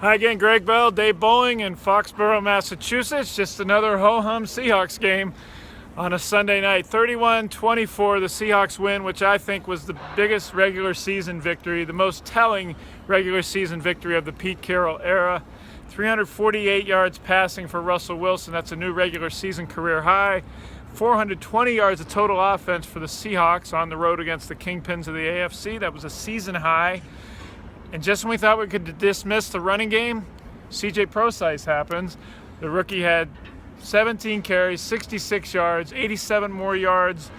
Hi again, Greg Bell, Dave Boling in Foxborough, Massachusetts. Just another ho-hum Seahawks game on a Sunday night. 31-24, the Seahawks win, which I think was the biggest regular season victory, the most telling regular season victory of the Pete Carroll era. 348 yards passing for Russell Wilson. That's a new regular season career high. 420 yards of total offense for the Seahawks on the road against the Kingpins of the AFC. That was a season high. And just when we thought we could dismiss the running game, C.J. Procise happens. The rookie had 17 carries, 66 yards, 87 more yards,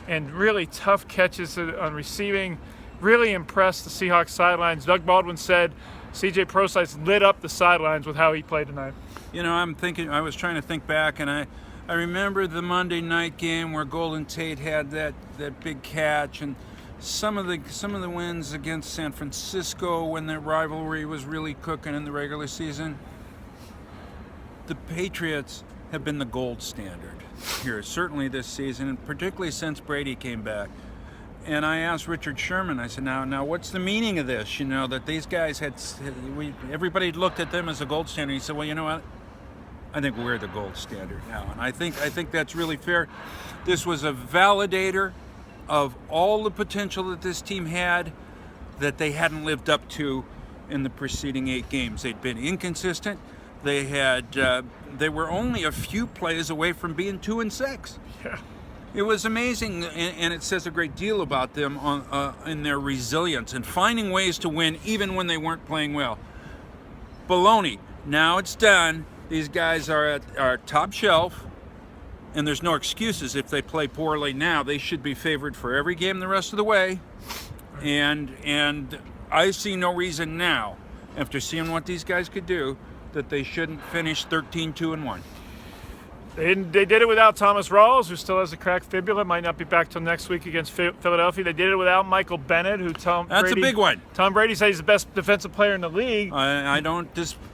and really tough catches on receiving. Really impressed the Seahawks sidelines. Doug Baldwin said C.J. Procise lit up the sidelines with how he played tonight. You know, I was trying to think back, and I remember the Monday night game where Golden Tate had that big catch, and some of the wins against San Francisco when the rivalry was really cooking in the regular season. The Patriots have been the gold standard here, certainly this season, and particularly since Brady came back. And I asked Richard Sherman, I said, now what's the meaning of this? You know, that these guys everybody looked at them as a gold standard. He said, well, you know what? I think we're the gold standard now. And I think that's really fair. This was a validator of all the potential that this team had that they hadn't lived up to in the preceding 8 games. They'd been inconsistent. They were only a few plays away from being 2-6. Yeah. It was amazing, and it says a great deal about them in their resilience and finding ways to win even when they weren't playing well. Baloney. Now it's done. These guys are at our top shelf, and there's no excuses if they play poorly now. They should be favored for every game the rest of the way. And I see no reason now, after seeing what these guys could do, that they shouldn't finish 13-2-1. They did it without Thomas Rawls, who still has a cracked fibula, might not be back till next week against Philadelphia. They did it without Michael Bennett, who That's a big one. Tom Brady said he's the best defensive player in the league. I don't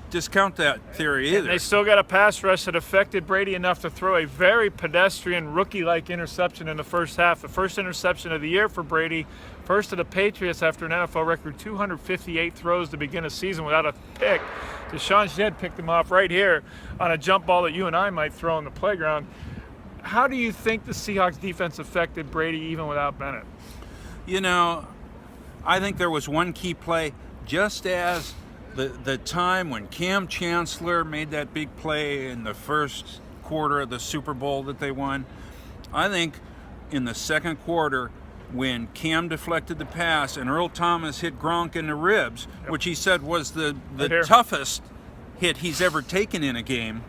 discount that theory either. And they still got a pass rush that affected Brady enough to throw a very pedestrian, rookie-like interception in the first half. The first interception of the year for Brady, first to the Patriots after an NFL record 258 throws to begin a season without a pick. Deshaun Shedd picked him off right here on a jump ball that you and I might throw in the playground. How do you think the Seahawks defense affected Brady even without Bennett? You know, I think there was one key play, just as the time when Cam Chancellor made that big play in the first quarter of the Super Bowl that they won. I think in the second quarter, when Cam deflected the pass and Earl Thomas hit Gronk in the ribs, which he said was the toughest hit he's ever taken in a game,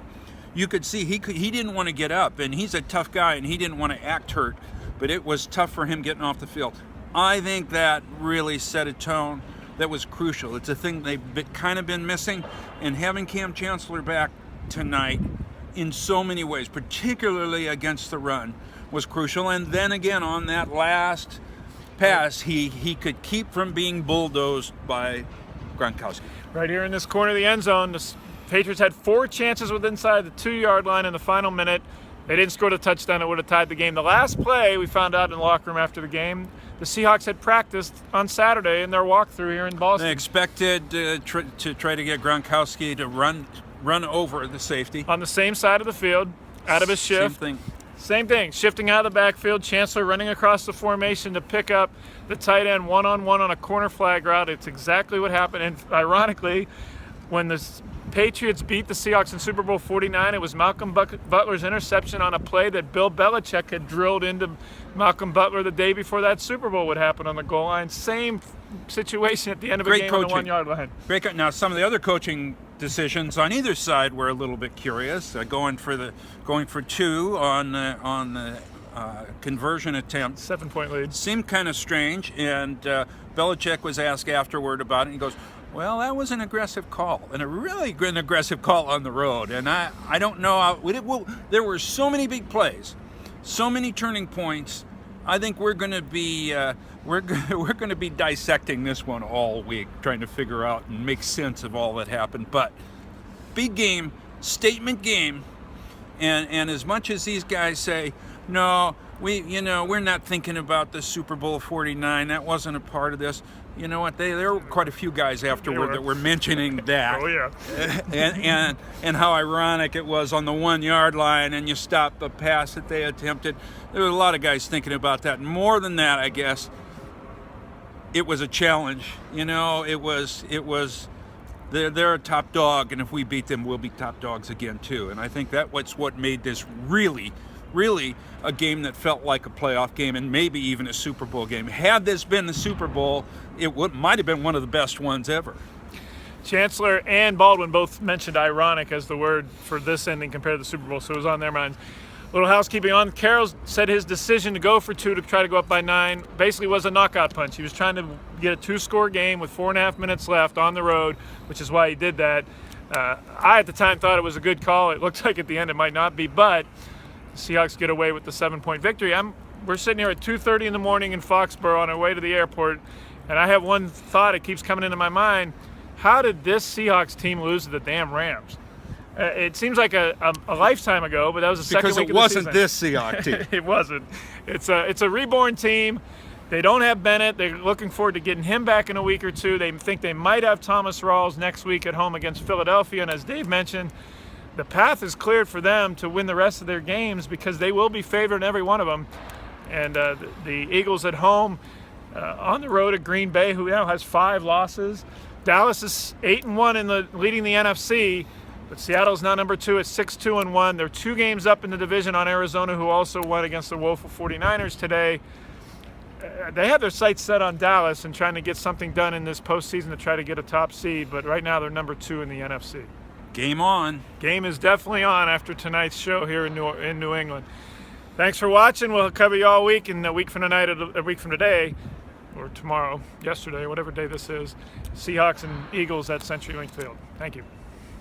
you could see he didn't want to get up, and he's a tough guy, and he didn't want to act hurt, but it was tough for him getting off the field. I think that really set a tone that was crucial. It's a thing they've kind of been missing, and having Cam Chancellor back tonight in so many ways, particularly against the run, was crucial. And then again on that last pass, he could keep from being bulldozed by Gronkowski. Right here in this corner of the end zone, the Patriots had 4 chances with inside the 2-yard line in the final minute. They didn't score the touchdown that would have tied the game. The last play, we found out in the locker room after the game, the Seahawks had practiced on Saturday in their walkthrough here in Boston. They expected to try to get Gronkowski to run over the safety. On the same side of the field, out of his shift. Same thing, shifting out of the backfield, Chancellor running across the formation to pick up the tight end one-on-one on a corner flag route. It's exactly what happened. And ironically, when the Patriots beat the Seahawks in Super Bowl 49, it was Malcolm Butler's interception on a play that Bill Belichick had drilled into Malcolm Butler the day before that Super Bowl would happen on the goal line. Same situation at the end of a game on the 1-yard line. Great. Now, some of the other coaching decisions on either side were a little bit curious. Going for 2 on the conversion attempt. 7-point lead. Seemed kind of strange, and Belichick was asked afterward about it, and he goes, well, that was an aggressive call, and a really good aggressive call on the road. And I don't know how there were so many big plays, so many turning points. I think we're going to be we're going to be dissecting this one all week, trying to figure out and make sense of all that happened. But big game, statement game, and as much as these guys say, no, we're not thinking about the Super Bowl 49. That wasn't a part of this. You know what? There were quite a few guys afterward that were mentioning that. Oh yeah. and how ironic it was on the 1 yard line, and you stop the pass that they attempted. There were a lot of guys thinking about that. More than that, I guess, it was a challenge. You know, it was. They're a top dog, and if we beat them, we'll be top dogs again too. And I think that was what made this really a game that felt like a playoff game, and maybe even a Super Bowl game. Had this been the Super Bowl, it might have been one of the best ones ever. Chancellor and Baldwin both mentioned ironic as the word for this ending compared to the Super Bowl, so it was on their minds. Little housekeeping on. Carroll said his decision to go for 2 to try to go up by 9 basically was a knockout punch. He was trying to get a 2-score game with 4.5 minutes left on the road, which is why he did that. I, at the time, thought it was a good call. It looked like at the end it might not be, but the Seahawks get away with the 7-point victory. We're sitting here at 2:30 in the morning in Foxborough on our way to the airport, and I have one thought. It keeps coming into my mind. How did this Seahawks team lose to the damn Rams? It seems like a lifetime ago, but that was the second week of the season. Because it wasn't this Seahawks team. It wasn't. It's a reborn team. They don't have Bennett. They're looking forward to getting him back in a week or two. They think they might have Thomas Rawls next week at home against Philadelphia. And as Dave mentioned, the path is cleared for them to win the rest of their games because they will be favored in every one of them. And the Eagles at home, on the road at Green Bay, who now has 5 losses. Dallas is 8-1 leading the NFC. But Seattle's now number 2 at 6-2-1. They're 2 games up in the division on Arizona, who also won against the woeful 49ers today. They have their sights set on Dallas and trying to get something done in this postseason to try to get a top seed. But right now they're number 2 in the NFC. Game on. Game is definitely on after tonight's show here in New England. Thanks for watching. We'll cover you all week, and a week from tonight, a week from today, or tomorrow, yesterday, whatever day this is, Seahawks and Eagles at CenturyLink Field. Thank you.